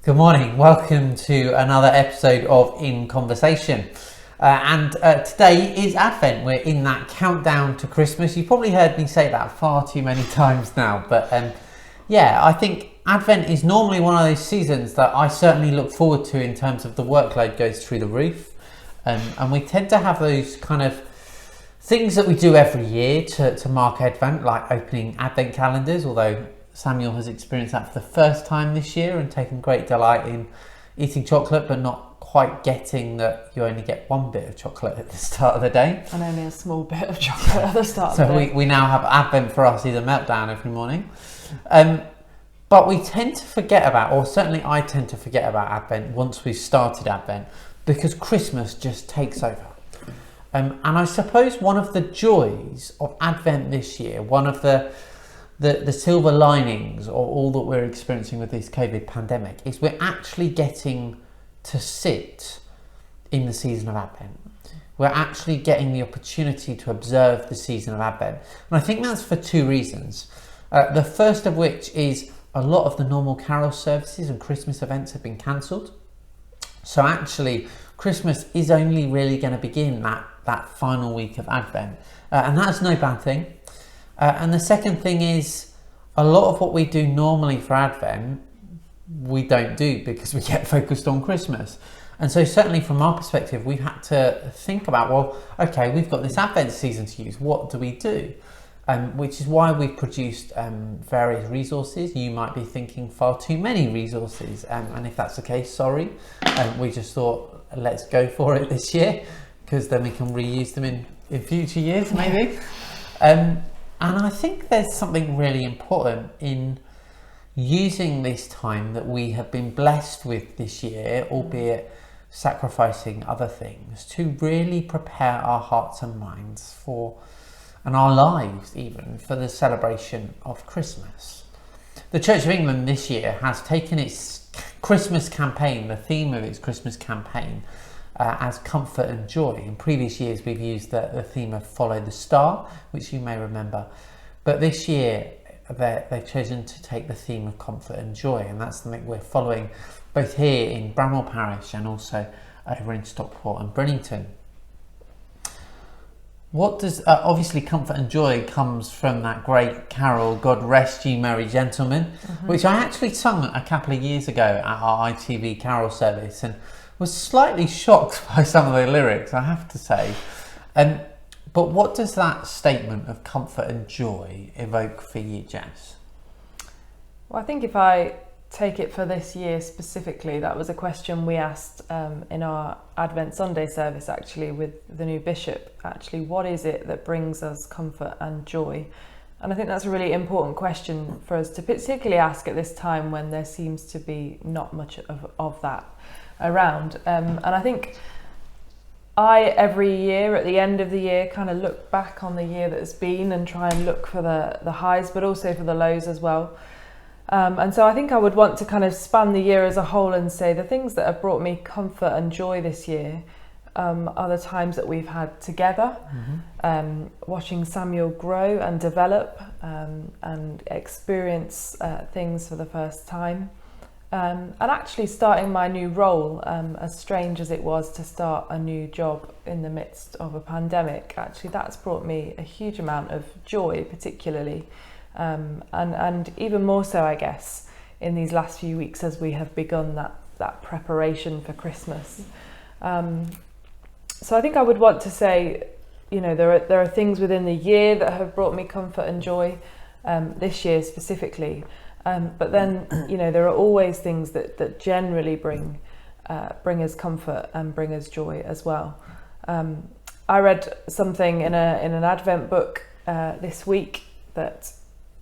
Good morning, welcome to another episode of In Conversation. Today is Advent. We're in that countdown to Christmas. You've probably heard me say that far too many times now, but I think Advent is normally one of those seasons that I certainly look forward to in terms of the workload goes through the roof. And we tend to have those kind of things that we do every year to mark Advent, like opening Advent calendars, although Samuel has experienced that for the first time this year and taken great delight in eating chocolate, but not quite getting that you only get one bit of chocolate at the start of the day. And only a small bit of chocolate at the start of the day. So we now have Advent for us is a meltdown every morning. But we tend to forget about, or certainly I tend to forget about Advent once we've started Advent, because Christmas just takes over. And I suppose one of the joys of Advent this year, one of the silver linings or all that we're experiencing with this COVID pandemic is we're actually getting to sit in the season of Advent. We're actually getting the opportunity to observe the season of Advent. And I think that's for two reasons. The first of which is a lot of the normal carol services and Christmas events have been cancelled. So actually Christmas is only really going to begin that final week of Advent. And that's no bad thing. And the second thing is a lot of what we do normally for Advent, we don't do because we get focused on Christmas. And so certainly from our perspective, we've had to think about, well, okay, we've got this Advent season to use. What do we do? Which is why we've produced various resources. You might be thinking far too many resources. And if that's the case, sorry. We just thought, let's go for it this year because then we can reuse them in future years, maybe. And I think there's something really important in using this time that we have been blessed with this year, albeit sacrificing other things, to really prepare our hearts and minds for, and our lives even, for the celebration of Christmas. The Church of England this year has taken its Christmas campaign, the theme of its Christmas campaign, as comfort and joy. In previous years we've used the theme of Follow the Star, which you may remember, but this year they've chosen to take the theme of comfort and joy, and that's something we're following both here in Bramwell Parish and also over in Stockport and Brillington. What does obviously comfort and joy comes from that great carol God Rest Ye Merry Gentlemen, which I actually sung a couple of years ago at our ITV carol service and was slightly shocked by some of the lyrics, I have to say. But what does that statement of comfort and joy evoke for you, Jess? Well, I think if I take it for this year specifically, that was a question we asked in our Advent Sunday service, actually, with the new bishop. Actually, what is it that brings us comfort and joy? And I think that's a really important question for us to particularly ask at this time when there seems to be not much of that around. And I think every year at the end of the year kind of look back on the year that's been and try and look for the highs, but also for the lows as well. And so I think I would want to kind of span the year as a whole and say the things that have brought me comfort and joy this year are the times that we've had together, watching Samuel grow and develop and experience things for the first time. And actually starting my new role, as strange as it was to start a new job in the midst of a pandemic, actually that's brought me a huge amount of joy, particularly, and even more so, I guess, in these last few weeks as we have begun that preparation for Christmas. So I think I would want to say, there are things within the year that have brought me comfort and joy, this year specifically. But then, there are always things that generally bring us comfort and bring us joy as well. I read something in an Advent book this week that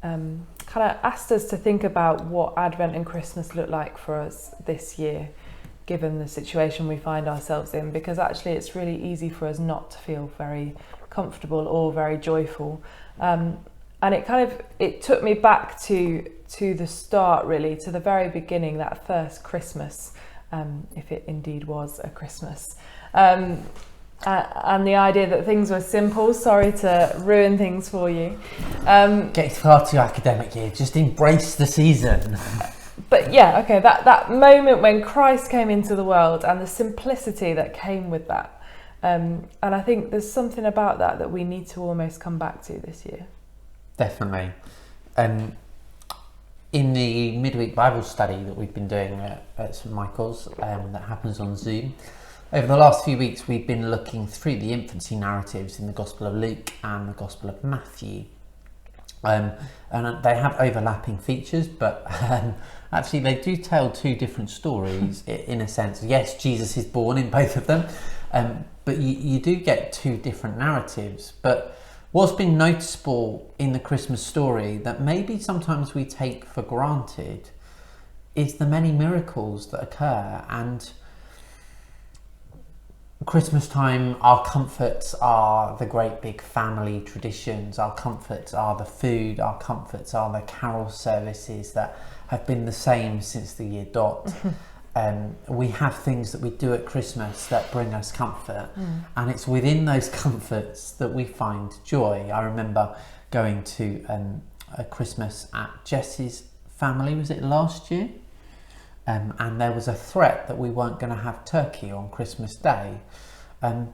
kind of asked us to think about what Advent and Christmas look like for us this year, given the situation we find ourselves in, because actually it's really easy for us not to feel very comfortable or very joyful. And it took me back to the start, really, to the very beginning, that first Christmas, if it indeed was a Christmas. And the idea that things were simple. Sorry to ruin things for you. Get far too academic here. Just embrace the season. But yeah, okay, that moment when Christ came into the world and the simplicity that came with that. And I think there's something about that we need to almost come back to this year. Definitely. In the midweek Bible study that we've been doing at St Michael's, that happens on Zoom, over the last few weeks we've been looking through the infancy narratives in the Gospel of Luke and the Gospel of Matthew. And they have overlapping features, but actually they do tell two different stories in a sense. Yes, Jesus is born in both of them, but you do get two different narratives. But what's been noticeable in the Christmas story that maybe sometimes we take for granted is the many miracles that occur. And Christmas time, our comforts are the great big family traditions, our comforts are the food, our comforts are the carol services that have been the same since the year dot. We have things that we do at Christmas that bring us comfort, and it's within those comforts that we find joy. I remember going to a Christmas at Jess's family, was it last year? And there was a threat that we weren't going to have turkey on Christmas Day. And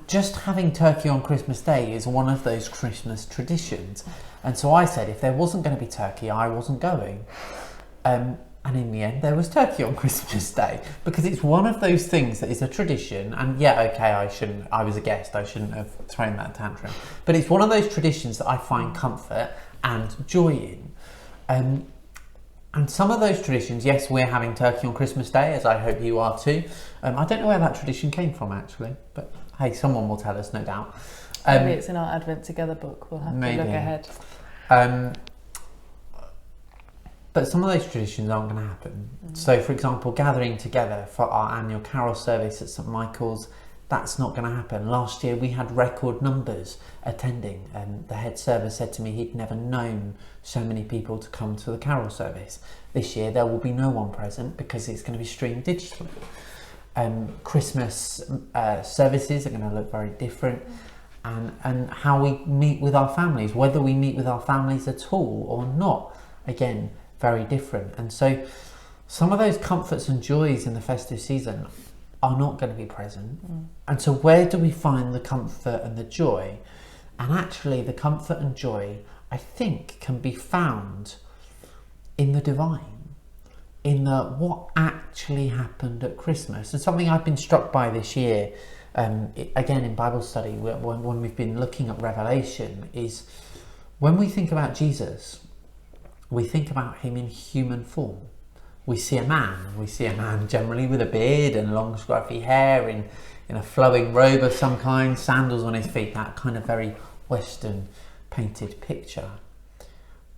just having turkey on Christmas Day is one of those Christmas traditions. And so I said if there wasn't going to be turkey, I wasn't going. And in the end, there was turkey on Christmas Day, because it's one of those things that is a tradition. And yeah, okay, I was a guest, I shouldn't have thrown that tantrum. But it's one of those traditions that I find comfort and joy in. And some of those traditions, yes, we're having turkey on Christmas Day, as I hope you are too. I don't know where that tradition came from actually, but hey, someone will tell us, no doubt. Maybe it's in our Advent Together book, we'll have to look ahead. But some of those traditions aren't going to happen. So for example, gathering together for our annual carol service at St Michael's, that's not going to happen. Last year we had record numbers attending, and the head server said to me he'd never known so many people to come to the carol service. This year there will be no one present because it's going to be streamed digitally. Christmas services are going to look very different, and how we meet with our families, whether we meet with our families at all or not, again, very different. And so some of those comforts and joys in the festive season are not going to be present. And so where do we find the comfort and the joy? And actually the comfort and joy, I think, can be found in the divine, in the what actually happened at Christmas. And something I've been struck by this year, again in Bible study, when we've been looking at Revelation, is when we think about Jesus, we think about him in human form. We see a man generally with a beard and long scruffy hair, in a flowing robe of some kind, sandals on his feet, that kind of very Western painted picture.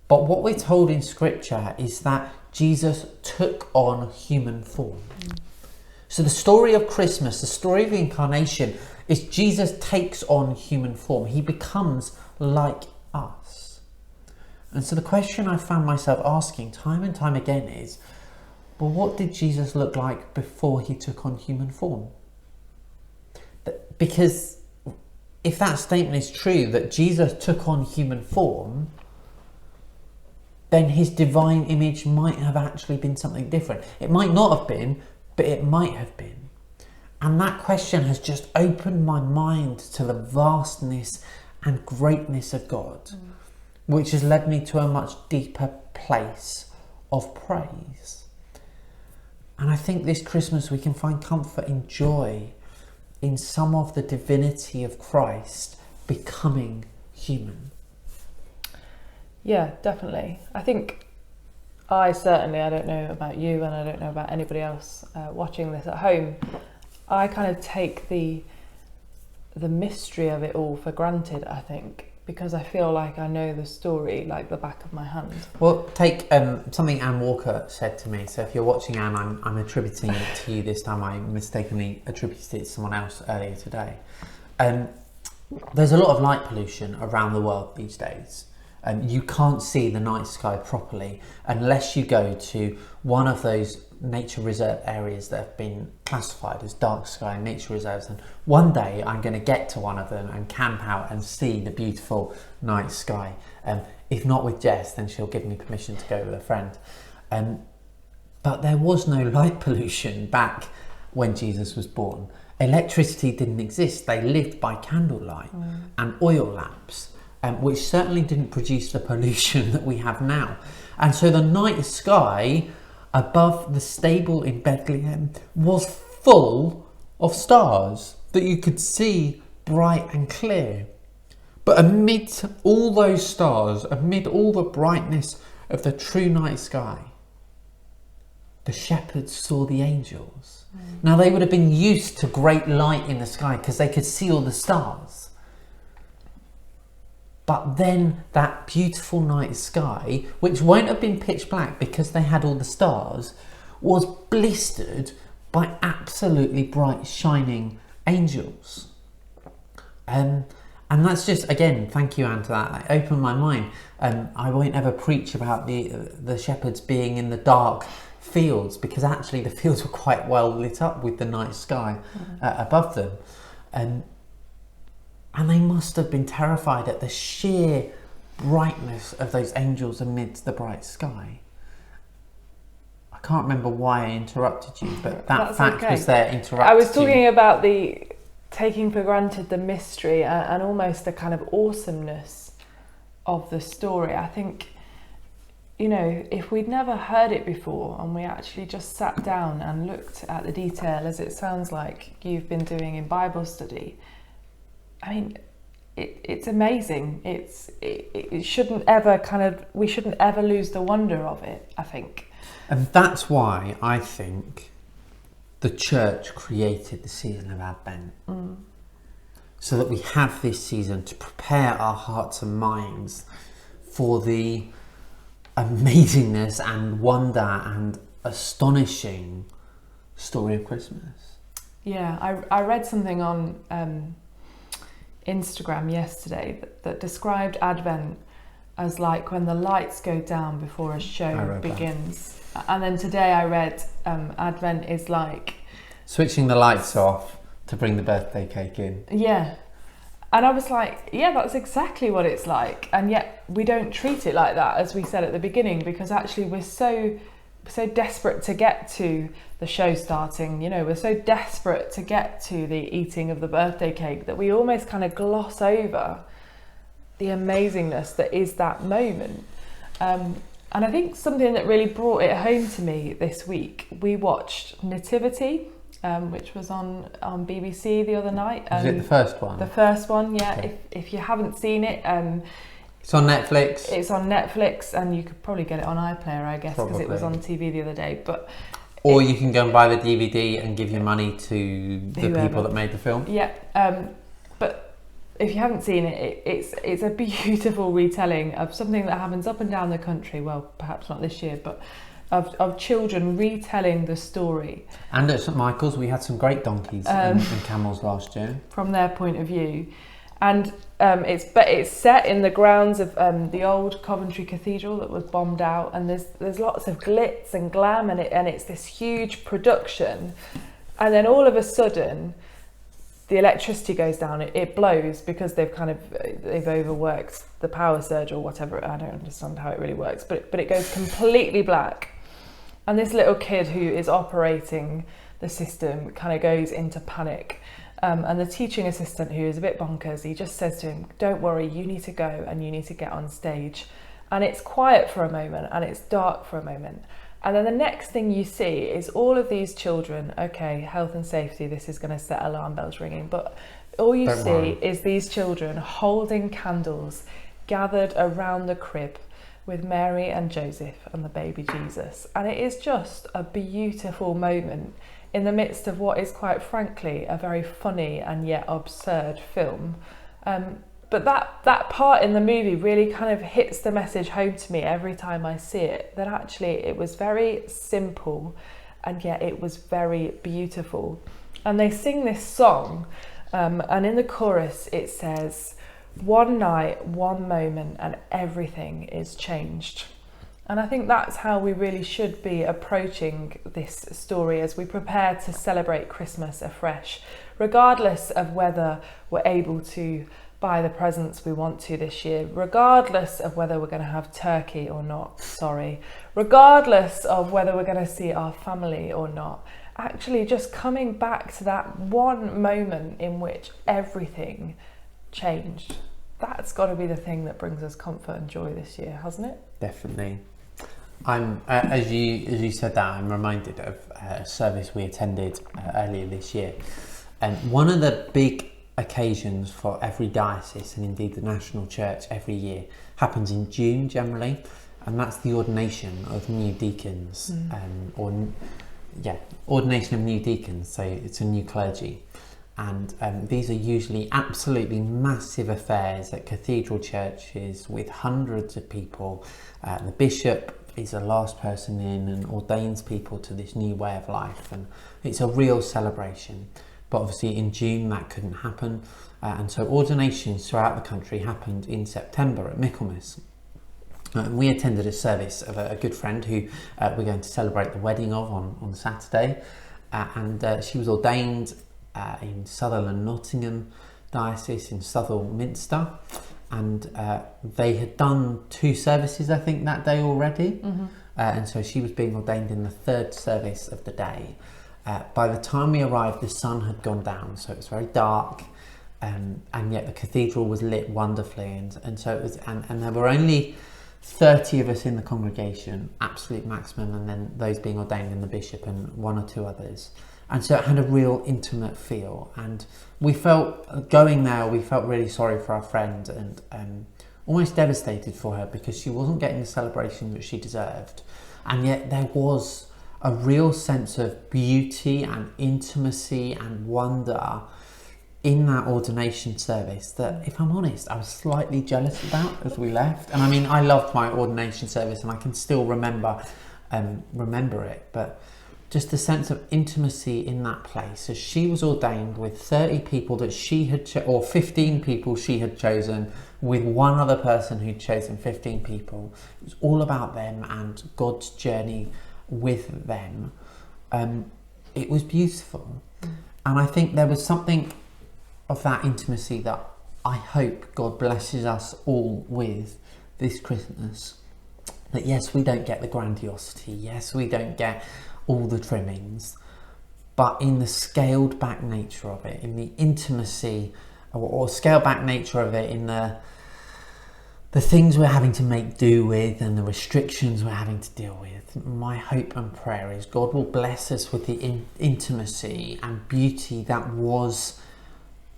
But what we're told in scripture is that Jesus took on human form. So the story of Christmas, the story of the incarnation, is Jesus takes on human form. He becomes like us. And so the question I found myself asking time and time again is, well, what did Jesus look like before he took on human form? Because if that statement is true, that Jesus took on human form, then his divine image might have actually been something different. It might not have been, but it might have been. And that question has just opened my mind to the vastness and greatness of God, which has led me to a much deeper place of praise. And I think this Christmas we can find comfort and joy in some of the divinity of Christ becoming human. Yeah, definitely. I think I don't know about you and I don't know about anybody else watching this at home, I kind of take the mystery of it all for granted, I think, because I feel like I know the story like the back of my hand. Well, take something Anne Walker said to me. So if you're watching Anne, I'm attributing it to you this time. I mistakenly attributed it to someone else earlier today. There's a lot of light pollution around the world these days. You can't see the night sky properly unless you go to one of those nature reserve areas that have been classified as dark sky nature reserves, and one day I'm going to get to one of them and camp out and see the beautiful night sky. If not with Jess, then she'll give me permission to go with a friend. But there was no light pollution back when Jesus was born. Electricity didn't exist. They lived by candlelight and oil lamps, which certainly didn't produce the pollution that we have now. And so the night sky above the stable in Bethlehem was full of stars that you could see bright and clear. But amid all those stars, amid all the brightness of the true night sky, the shepherds saw the angels. Now, they would have been used to great light in the sky because they could see all the stars. But then that beautiful night sky, which won't have been pitch black because they had all the stars, was blistered by absolutely bright, shining angels. And that's just, again, thank you, Anne, to that. It opened my mind. I won't ever preach about the shepherds being in the dark fields, because actually the fields were quite well lit up with the night sky above them. And they must have been terrified at the sheer brightness of those angels amidst the bright sky. I can't remember why I interrupted you, but that fact was there interrupted. I was talking about the taking for granted the mystery and almost the kind of awesomeness of the story. I think, you know, if we'd never heard it before and we actually just sat down and looked at the detail, as it sounds like you've been doing in Bible study, I mean, it's amazing. It shouldn't ever we shouldn't ever lose the wonder of it, I think. And that's why I think the church created the season of Advent. So that we have this season to prepare our hearts and minds for the amazingness and wonder and astonishing story of Christmas. Yeah, I read something on Instagram yesterday that described Advent as like when the lights go down before a show begins. And then today I read Advent is like switching the lights off to bring the birthday cake in. Yeah. And I was like, yeah, that's exactly what it's like. And yet we don't treat it like that, as we said at the beginning, because actually we're so desperate to get to the show starting, you know, we're so desperate to get to the eating of the birthday cake that we almost kind of gloss over the amazingness that is that moment. And I think something that really brought it home to me this week, we watched Nativity, which was on BBC the other night. Is it the first one? The first one, yeah. Okay. If you haven't seen it, it's on Netflix. It's on Netflix, and you could probably get it on iPlayer, I guess, because it was on TV the other day. Or you can go and buy the DVD and give your money to the people that made the film. Yeah, but if you haven't seen it, it's a beautiful retelling of something that happens up and down the country. Well, perhaps not this year, but of children retelling the story. And at St Michael's, we had some great donkeys and camels last year. From their point of view. And it's set in the grounds of the old Coventry Cathedral that was bombed out, and there's lots of glitz and glam, and it's this huge production. And then all of a sudden, the electricity goes down. It blows because they've overworked the power surge or whatever. I don't understand how it really works, but it goes completely black. And this little kid who is operating the system kind of goes into panic. And the teaching assistant, who is a bit bonkers, he just says to him, "Don't worry, you need to go and you need to get on stage." And it's quiet for a moment and it's dark for a moment. And then the next thing you see is all of these children, okay, health and safety, this is going to set alarm bells ringing, but all you see is these children holding candles, gathered around the crib with Mary and Joseph and the baby Jesus. And it is just a beautiful moment in the midst of what is, quite frankly, a very funny and yet absurd film. But that part in the movie really kind of hits the message home to me every time I see it, that actually it was very simple and yet it was very beautiful. And they sing this song, and in the chorus it says, "One night, one moment, and everything is changed." And I think that's how we really should be approaching this story as we prepare to celebrate Christmas afresh, regardless of whether we're able to buy the presents we want to this year, regardless of whether we're going to have turkey or not, regardless of whether we're going to see our family or not. Actually, just coming back to that one moment in which everything changed. That's got to be the thing that brings us comfort and joy this year, hasn't it? Definitely. I'm as you said that, I'm reminded of a service we attended earlier this year, and one of the big occasions for every diocese and indeed the national church every year happens in June generally, and that's the ordination of new deacons, ordination of new deacons. So it's a new clergy, and these are usually absolutely massive affairs at cathedral churches with hundreds of people. The bishop is the last person in and ordains people to this new way of life, and it's a real celebration. But obviously in June that couldn't happen, and so ordinations throughout the country happened in September at Michaelmas. We attended a service of a good friend who we're going to celebrate the wedding of on Saturday, and she was ordained in Sutherland Nottingham Diocese in Southall Minster, and they had done 2 services I think that day already, and so she was being ordained in the 3rd service of the day. By the time we arrived, the sun had gone down, so it was very dark, and yet the cathedral was lit wonderfully, and so it was, and there were only 30 of us in the congregation, absolute maximum, and then those being ordained in the bishop and 1 or 2 others. And so it had a real intimate feel, and we felt, going there, we felt really sorry for our friend and almost devastated for her because she wasn't getting the celebration that she deserved. And yet there was a real sense of beauty and intimacy and wonder in that ordination service that, if I'm honest, I was slightly jealous about as we left. And I mean, I loved my ordination service and I can still remember it, but just the sense of intimacy in that place as she was ordained with 30 people that she had or 15 people she had chosen, with one other person who'd chosen 15 people. It was all about them and God's journey with them. It was beautiful, and I think there was something of that intimacy that I hope God blesses us all with this Christmas. That yes, we don't get the grandiosity, yes, we don't get all the trimmings, but in the scaled back nature of it, in the intimacy or scaled back nature of it, in the things we're having to make do with and the restrictions we're having to deal with, my hope and prayer is God will bless us with the intimacy and beauty that was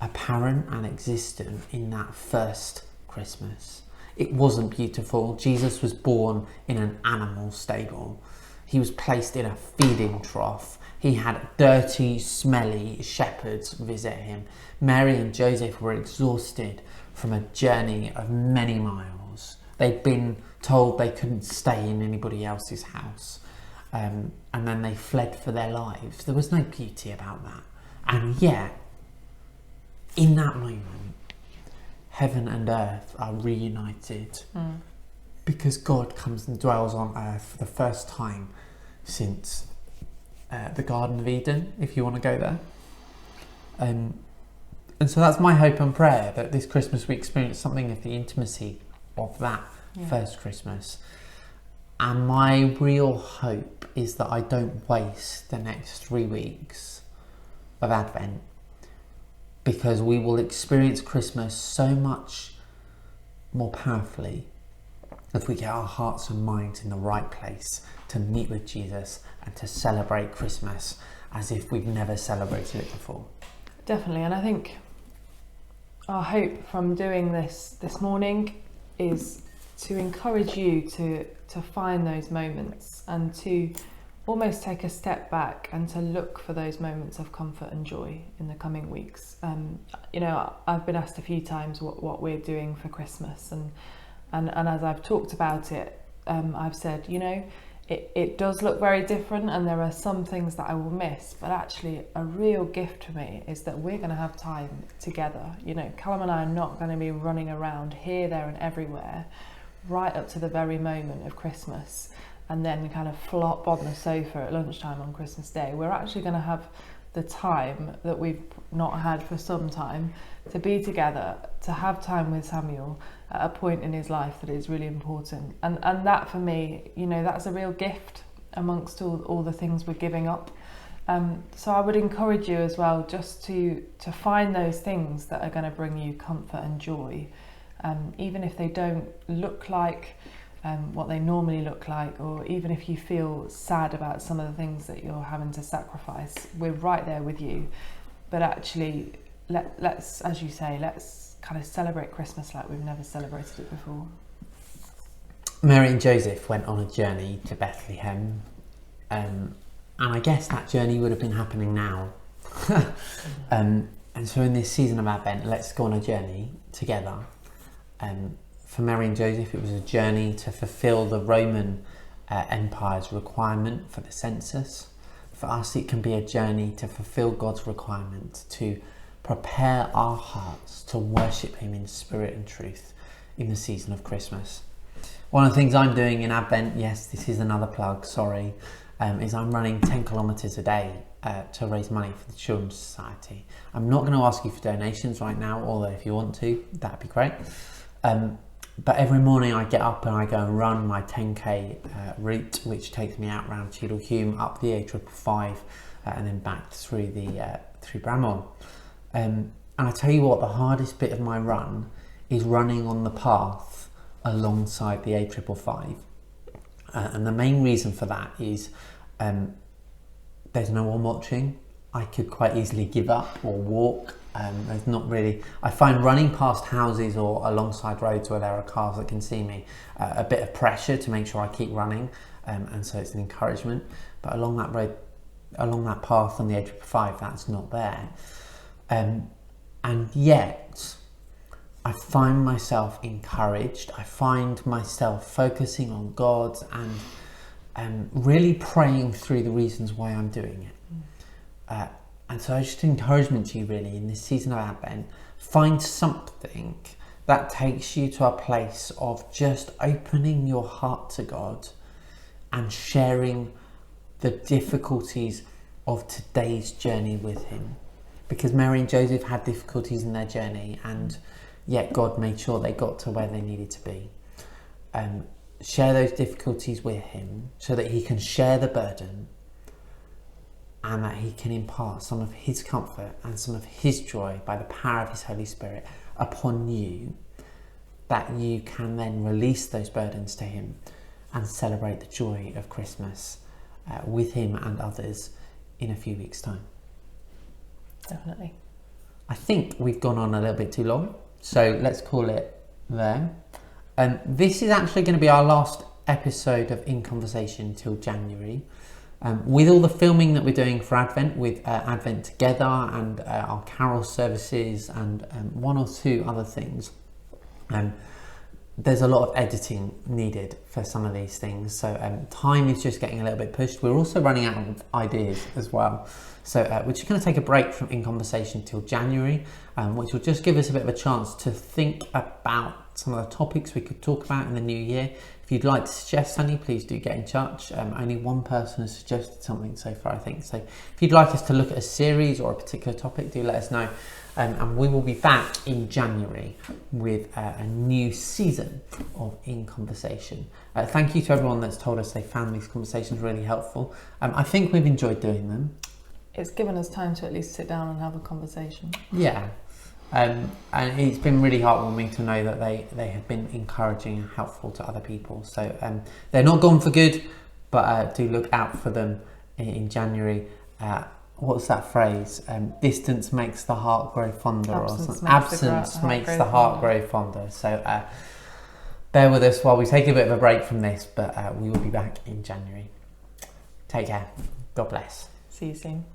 apparent and existent in that first Christmas. It wasn't beautiful. Jesus was born in an animal stable. He was placed in a feeding trough. He had dirty, smelly shepherds visit him. Mary and Joseph were exhausted from a journey of many miles. They'd been told they couldn't stay in anybody else's house. And then they fled for their lives. There was no beauty about that. And yet, in that moment, heaven and earth are reunited because God comes and dwells on earth for the first time since the Garden of Eden, if you want to go there. And so that's my hope and prayer, that this Christmas we experience something of the intimacy of that first Christmas. And my real hope is that I don't waste the next 3 weeks of Advent, because we will experience Christmas so much more powerfully if we get our hearts and minds in the right place to meet with Jesus and to celebrate Christmas as if we've never celebrated it before. Definitely, and I think our hope from doing this morning is to encourage you to find those moments and to almost take a step back and to look for those moments of comfort and joy in the coming weeks. I've been asked a few times what we're doing for Christmas, and as I've talked about it, I've said, it does look very different and there are some things that I will miss, but actually a real gift for me is that we're going to have time together. Calum and I are not going to be running around here, there and everywhere right up to the very moment of Christmas and then kind of flop on the sofa at lunchtime on Christmas Day. We're actually going to have the time that we've not had for some time to be together, to have time with Samuel at a point in his life that is really important. And that for me, you know, that's a real gift amongst all the things we're giving up. So I would encourage you as well just to find those things that are going to bring you comfort and joy, even if they don't look like what they normally look like, or even if you feel sad about some of the things that you're having to sacrifice. We're right there with you. But actually, let's, as you say, let's kind of celebrate Christmas like we've never celebrated it before. Mary and Joseph went on a journey to Bethlehem, and I guess that journey would have been happening now. And so in this season of Advent, let's go on a journey together. For Mary and Joseph, it was a journey to fulfill the Roman Empire's requirement for the census. For us, it can be a journey to fulfill God's requirement, to prepare our hearts to worship him in spirit and truth in the season of Christmas. One of the things I'm doing in Advent, yes, this is another plug, sorry, is I'm running 10 kilometres a day to raise money for the Children's Society. I'm not going to ask you for donations right now, although if you want to, that'd be great. But every morning I get up and I go and run my 10k route, which takes me out around Cheadle Hulme, up the A555, and then back through Bramwell. And I tell you what, the hardest bit of my run is running on the path alongside the A555. And the main reason for that is there's no one watching. I could quite easily give up or walk. There's not really. I find running past houses or alongside roads where there are cars that can see me a bit of pressure to make sure I keep running, and so it's an encouragement. But along that road, along that path on the A555, that's not there. And yet, I find myself encouraged. I find myself focusing on God and really praying through the reasons why I'm doing it. And so just encouragement to you really in this season of Advent, find something that takes you to a place of just opening your heart to God and sharing the difficulties of today's journey with him. Because Mary and Joseph had difficulties in their journey, and yet God made sure they got to where they needed to be. Share those difficulties with him so that he can share the burden, and that he can impart some of his comfort and some of his joy by the power of his Holy Spirit upon you, that you can then release those burdens to him and celebrate the joy of Christmas with him and others in a few weeks' time. Definitely. I think we've gone on a little bit too long, so let's call it there. This is actually going to be our last episode of In Conversation till January. With all the filming that we're doing for Advent, with Advent Together and our carol services and one or two other things, there's a lot of editing needed for some of these things. So time is just getting a little bit pushed. We're also running out of ideas as well. So we're just going to take a break from In Conversation till January, which will just give us a bit of a chance to think about some of the topics we could talk about in the new year. If you'd like to suggest something, please do get in touch. Only one person has suggested something so far, I think. So if you'd like us to look at a series or a particular topic, do let us know. And we will be back in January with a new season of In Conversation. Thank you to everyone that's told us they found these conversations really helpful. I think we've enjoyed doing them. It's given us time to at least sit down and have a conversation. Yeah. And it's been really heartwarming to know that they have been encouraging and helpful to other people. So they're not gone for good, but do look out for them in January. What's that phrase? Distance makes the heart grow fonder, Absence makes the heart grow fonder. So bear with us while we take a bit of a break from this, but we will be back in January. Take care. God bless. See you soon.